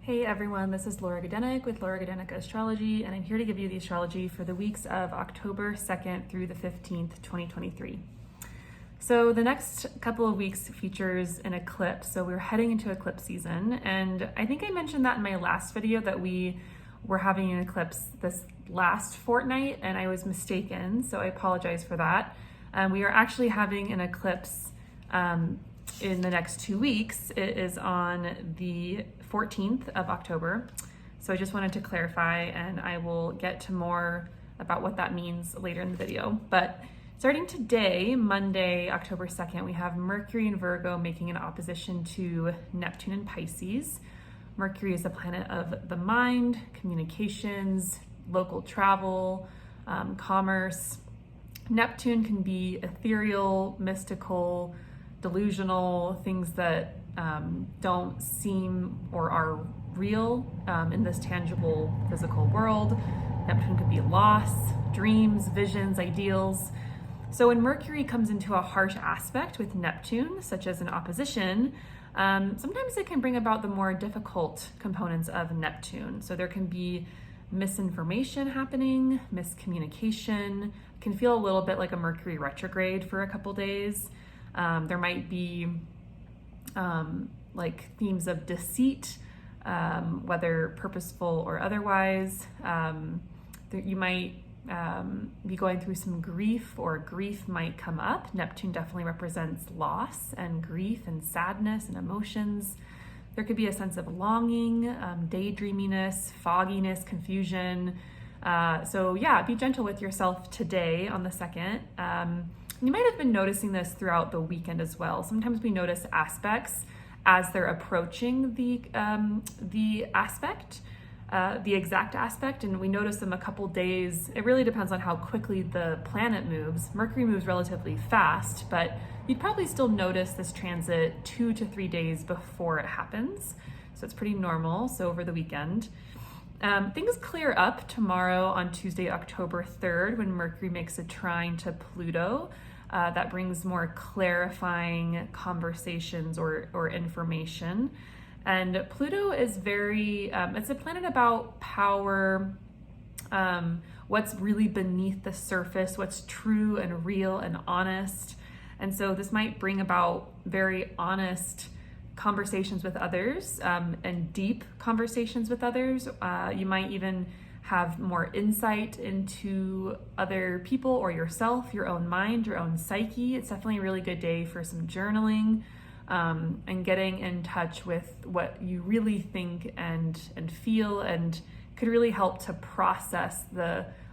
Hey everyone, this is Laura Godenik with Laura Godenik Astrology, and I'm here to give you the astrology for the weeks of October 2nd through the 15th, 2023. So the next couple of weeks features an eclipse, so we're heading into eclipse season, and I think I mentioned that in my last video that we were having an eclipse this last fortnight, and I was mistaken, so I apologize for that. We are actually having an eclipse in the next 2 weeks. It is on the 14th of October. So I just wanted to clarify, and I will get to more about what that means later in the video. But starting today, Monday, October 2nd, we have Mercury in Virgo making an opposition to Neptune in Pisces. Mercury is the planet of the mind, communications, local travel, commerce. Neptune can be ethereal, mystical, delusional, things that don't seem or are real in this tangible physical world. Neptune could be loss, dreams, visions, ideals. So when Mercury comes into a harsh aspect with Neptune, such as an opposition, sometimes it can bring about the more difficult components of Neptune. So there can be misinformation happening, miscommunication. It can feel a little bit like a Mercury retrograde for a couple days. There might be like themes of deceit, whether purposeful or otherwise. You might be going through some grief, or grief might come up. Neptune definitely represents loss and grief and sadness and emotions. There could be a sense of longing, daydreaminess, fogginess, confusion. So yeah, be gentle with yourself today on the 2nd. You might have been noticing this throughout the weekend as well. Sometimes we notice aspects as they're approaching the exact aspect, and we notice them a couple days. It really depends on how quickly the planet moves. Mercury moves relatively fast, but you'd probably still notice this transit 2 to 3 days before it happens. So it's pretty normal. So over the weekend. Things clear up tomorrow on Tuesday, October 3rd, when Mercury makes a trine to Pluto. That brings more clarifying conversations or information. And Pluto is it's a planet about power, what's really beneath the surface, what's true and real and honest. And so this might bring about very honest conversations with others, and deep conversations with others. You might even have more insight into other people or yourself, your own mind, your own psyche. It's definitely a really good day for some journaling, and getting in touch with what you really think and feel, and could really help to process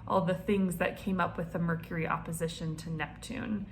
all the things that came up with the Mercury opposition to Neptune.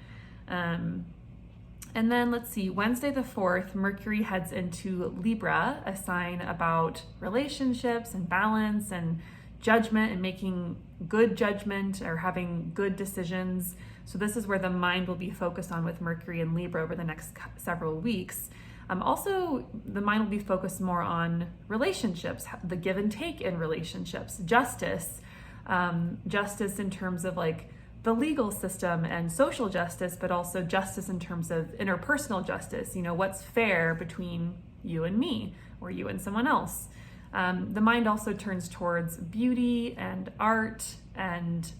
And then let's see, Wednesday the 4th, Mercury heads into Libra, a sign about relationships and balance and judgment and making good judgment or having good decisions. So this is where the mind will be focused on with Mercury and Libra over the next several weeks. Also, the mind will be focused more on relationships, the give and take in relationships, justice in terms of like the legal system and social justice, but also justice in terms of interpersonal justice. You know, what's fair between you and me or you and someone else. The mind also turns towards beauty and art and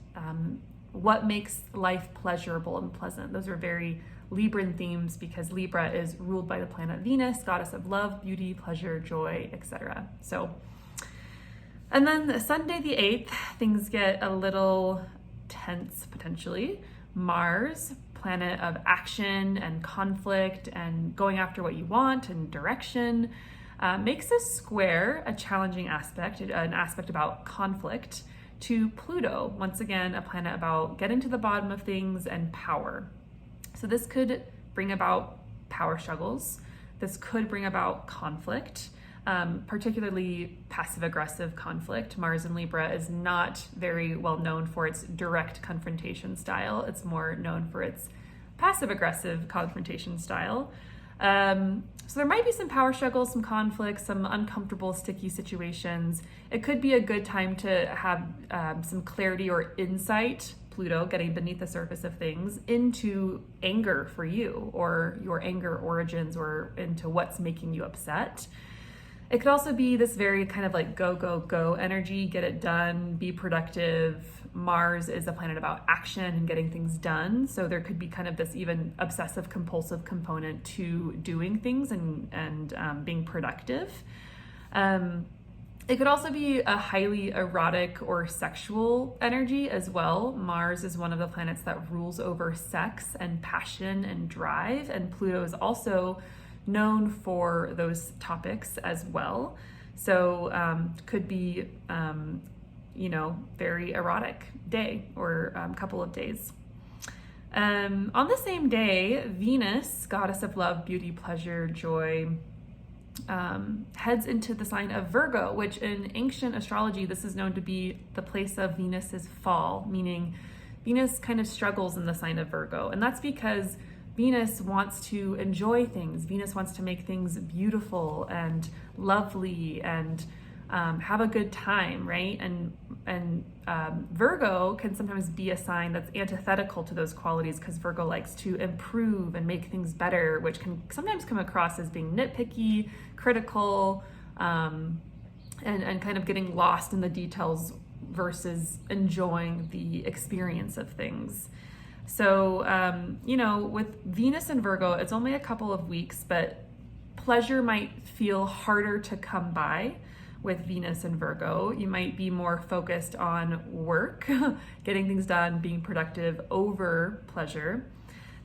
what makes life pleasurable and pleasant. Those are very Libran themes because Libra is ruled by the planet Venus, goddess of love, beauty, pleasure, joy, etc. So, and then Sunday the 8th, things get a little tense potentially. Mars, planet of action and conflict and going after what you want and direction, makes a square, a challenging aspect, an aspect about conflict, to Pluto, once again a planet about getting to the bottom of things and power. So this could bring about power struggles. This could bring about conflict, particularly passive-aggressive conflict. Mars in Libra is not very well known for its direct confrontation style. It's more known for its passive-aggressive confrontation style. So there might be some power struggles, some conflicts, some uncomfortable, sticky situations. It could be a good time to have some clarity or insight, Pluto getting beneath the surface of things, into anger for you or your anger origins or into what's making you upset. It could also be this very kind of like go, go, go energy, get it done, be productive. Mars is a planet about action and getting things done. So there could be kind of this even obsessive compulsive component to doing things and being productive. It could also be a highly erotic or sexual energy as well. Mars is one of the planets that rules over sex and passion and drive, and Pluto is also known for those topics as well. So could be, very erotic day or couple of days. On the same day, Venus, goddess of love, beauty, pleasure, joy, heads into the sign of Virgo, which in ancient astrology, this is known to be the place of Venus's fall, meaning Venus kind of struggles in the sign of Virgo. And that's because Venus wants to enjoy things. Venus wants to make things beautiful and lovely and have a good time, right? And Virgo can sometimes be a sign that's antithetical to those qualities because Virgo likes to improve and make things better, which can sometimes come across as being nitpicky, critical, and kind of getting lost in the details versus enjoying the experience of things. So, with Venus and Virgo, it's only a couple of weeks, but pleasure might feel harder to come by with Venus and Virgo. You might be more focused on work, getting things done, being productive over pleasure.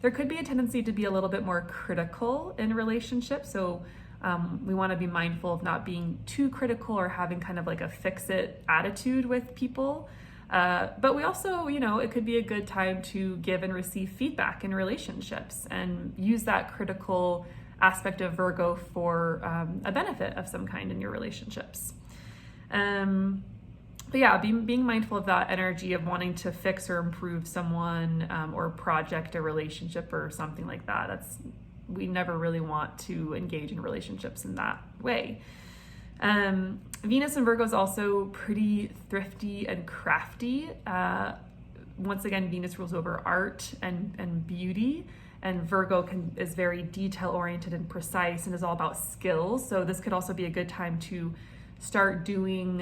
There could be a tendency to be a little bit more critical in relationships. So we want to be mindful of not being too critical or having kind of like a fix-it attitude with people. But we also, it could be a good time to give and receive feedback in relationships and use that critical aspect of Virgo for a benefit of some kind in your relationships. But yeah, being mindful of that energy of wanting to fix or improve someone or project a relationship or something like that. We never really want to engage in relationships in that way. Venus and Virgo is also pretty thrifty and crafty. Once again, Venus rules over art and beauty. And Virgo is very detail-oriented and precise and is all about skills. So this could also be a good time to start doing,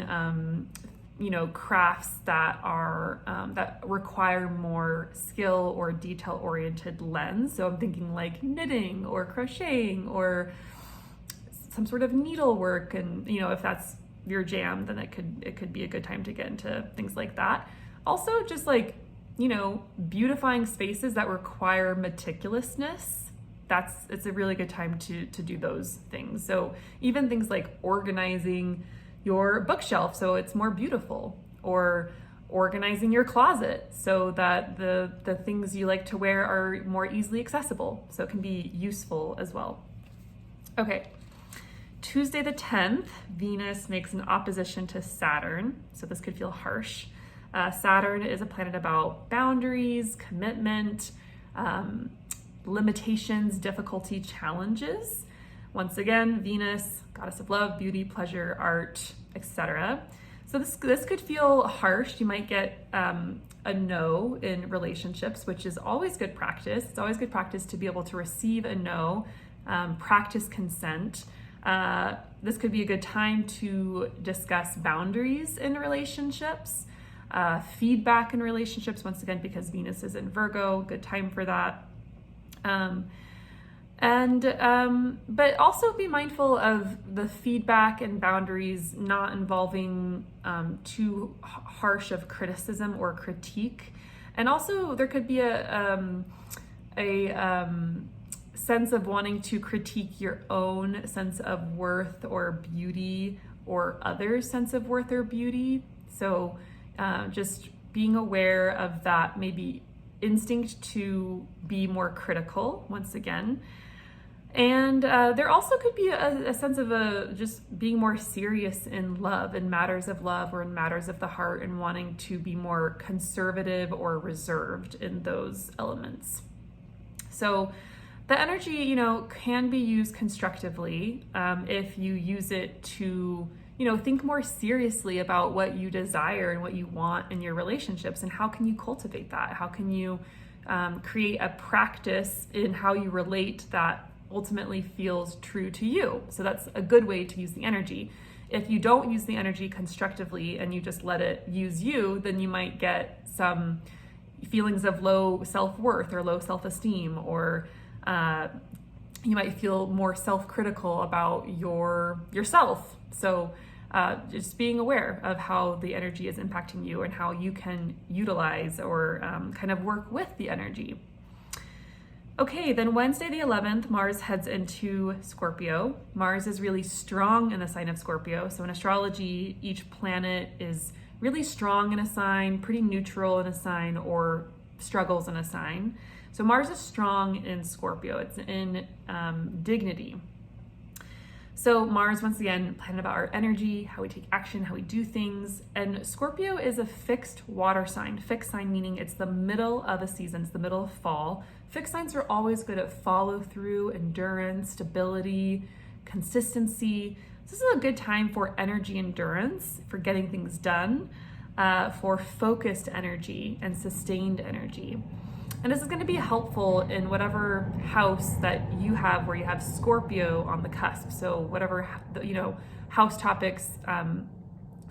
crafts that are that require more skill or detail-oriented lens. So I'm thinking like knitting or crocheting or some sort of needlework. And if that's your jam, then it could be a good time to get into things like that. Also, just like beautifying spaces that require meticulousness, it's a really good time to do those things. So even things like organizing your bookshelf so it's more beautiful, or organizing your closet so that the things you like to wear are more easily accessible. So it can be useful as well. Okay, Tuesday the 10th, Venus makes an opposition to Saturn. So this could feel harsh. Saturn is a planet about boundaries, commitment, limitations, difficulty, challenges. Once again, Venus, goddess of love, beauty, pleasure, art, etc. So this could feel harsh. You might get a no in relationships, which is always good practice. It's always good practice to be able to receive a no, practice consent. This could be a good time to discuss boundaries in relationships. Feedback in relationships, once again, because Venus is in Virgo, good time for that. But also be mindful of the feedback and boundaries not involving too harsh of criticism or critique. And also there could be a sense of wanting to critique your own sense of worth or beauty or others' sense of worth or beauty. So just being aware of that maybe instinct to be more critical once again. And there also could be a sense of just being more serious in love, in matters of love or in matters of the heart, and wanting to be more conservative or reserved in those elements. So the energy, can be used constructively if you use it to think more seriously about what you desire and what you want in your relationships, and how can you cultivate that? How can you create a practice in how you relate that ultimately feels true to you. So that's a good way to use the energy. If you don't use the energy constructively and you just let it use you, then you might get some feelings of low self-worth or low self-esteem, or you might feel more self-critical about yourself. So just being aware of how the energy is impacting you and how you can utilize or kind of work with the energy. Okay, then Wednesday the 11th, Mars heads into Scorpio. Mars is really strong in the sign of Scorpio. So in astrology, each planet is really strong in a sign, pretty neutral in a sign, or struggles in a sign. So Mars is strong in Scorpio. It's in dignity. So Mars, once again, planet about our energy, how we take action, how we do things. And Scorpio is a fixed water sign. Fixed sign meaning it's the middle of a season, it's the middle of fall. Fixed signs are always good at follow through, endurance, stability, consistency. This is a good time for energy endurance, for getting things done, for focused energy and sustained energy. And this is going to be helpful in whatever house that you have where you have Scorpio on the cusp. So whatever, house topics,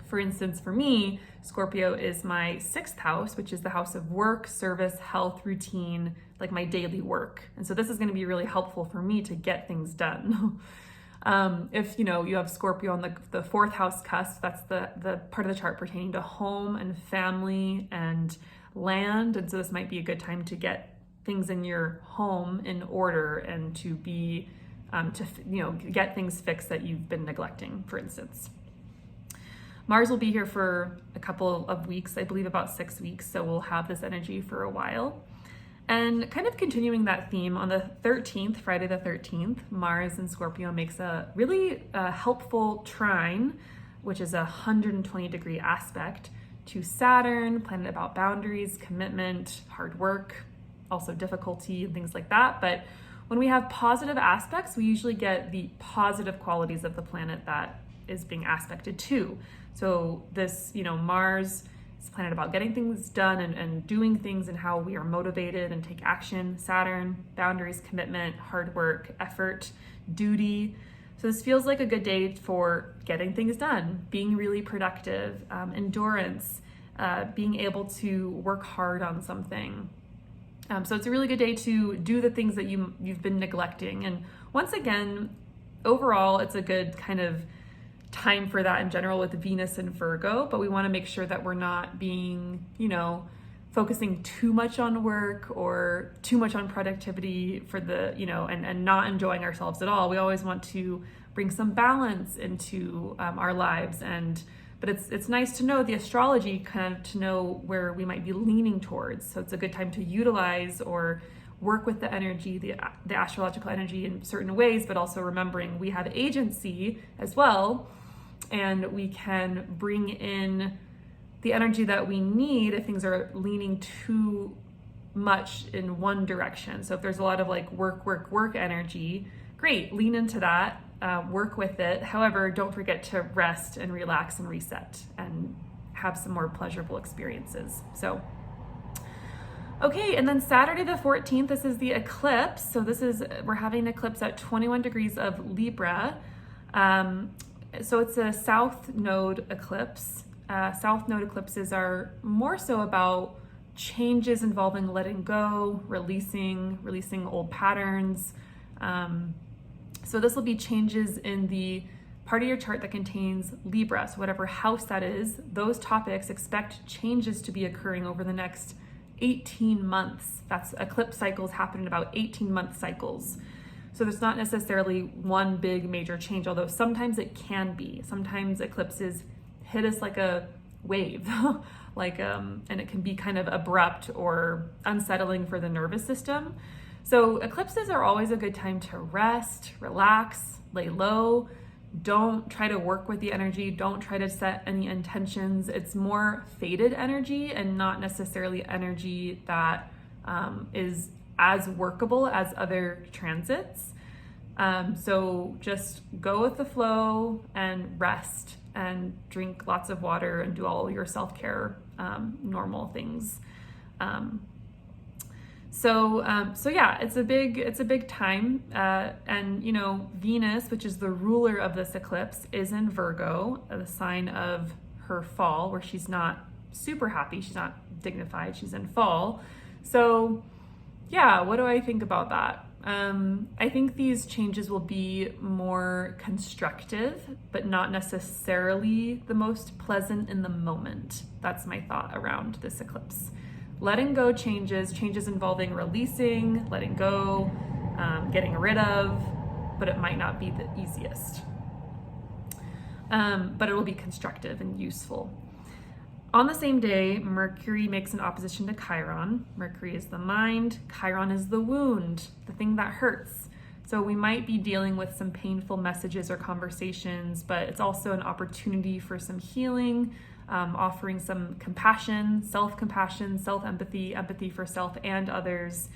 for instance, for me, Scorpio is my 6th house, which is the house of work, service, health, routine, like my daily work. And so this is going to be really helpful for me to get things done. If you have Scorpio on the 4th house cusp, that's the part of the chart pertaining to home and family and land. And so this might be a good time to get things in your home in order and to be get things fixed that you've been neglecting, for instance. Mars will be here for a couple of weeks, I believe about 6 weeks, so we'll have this energy for a while. And kind of continuing that theme, on the 13th, Friday the 13th, Mars in Scorpio makes a really helpful trine, which is a 120-degree aspect to Saturn, planet about boundaries, commitment, hard work, also difficulty and things like that. But when we have positive aspects, we usually get the positive qualities of the planet that is being aspected to. So this, Mars is a planet about getting things done and doing things and how we are motivated and take action. Saturn, boundaries, commitment, hard work, effort, duty. So this feels like a good day for getting things done, being really productive, endurance, being able to work hard on something. So it's a really good day to do the things that you've been neglecting. And once again, overall, it's a good kind of time for that in general with Venus and Virgo, but we want to make sure that we're not being, focusing too much on work or too much on productivity for the, and not enjoying ourselves at all. We always want to bring some balance into our lives. But it's nice to know the astrology, kind of to know where we might be leaning towards. So it's a good time to utilize or work with the energy, the astrological energy in certain ways, but also remembering we have agency as well. And we can bring in the energy that we need if things are leaning too much in one direction. So if there's a lot of like work energy, great, lean into that, work with it. However, don't forget to rest and relax and reset and have some more pleasurable experiences. So, okay, and then Saturday the 14th, this is the eclipse. So we're having an eclipse at 21 degrees of Libra. So it's a south node eclipse. South node eclipses are more so about changes involving letting go, releasing old patterns. So this will be changes in the part of your chart that contains Libra. So whatever house that is, those topics, expect changes to be occurring over the next 18 months. That's eclipse cycles happen in about 18-month cycles. So there's not necessarily one big major change, although sometimes it can be. Sometimes eclipses hit us like a wave, and it can be kind of abrupt or unsettling for the nervous system. So eclipses are always a good time to rest, relax, lay low. Don't try to work with the energy. Don't try to set any intentions. It's more faded energy and not necessarily energy that is as workable as other transits. So just go with the flow and rest and drink lots of water and do all your self-care, normal things. So yeah, it's a big time, and Venus, which is the ruler of this eclipse, is in Virgo, the sign of her fall, where she's not super happy, she's not dignified, she's in fall. So yeah, what do I think about that? I think these changes will be more constructive, but not necessarily the most pleasant in the moment. That's my thought around this eclipse. Letting go changes involving releasing, letting go, getting rid of, but it might not be the easiest. But it will be constructive and useful. On the same day, Mercury makes an opposition to Chiron. Mercury is the mind, Chiron is the wound, the thing that hurts. So we might be dealing with some painful messages or conversations, but it's also an opportunity for some healing, offering some compassion, self-compassion, self-empathy, empathy for self and others.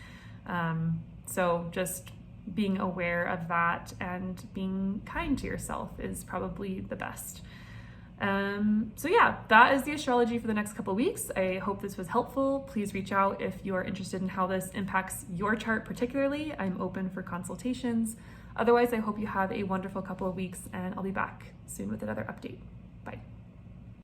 So just being aware of that and being kind to yourself is probably the best. So yeah, that is the astrology for the next couple of weeks. I hope this was helpful. Please reach out if you are interested in how this impacts your chart particularly. I'm open for consultations. Otherwise, I hope you have a wonderful couple of weeks, and I'll be back soon with another update. Bye.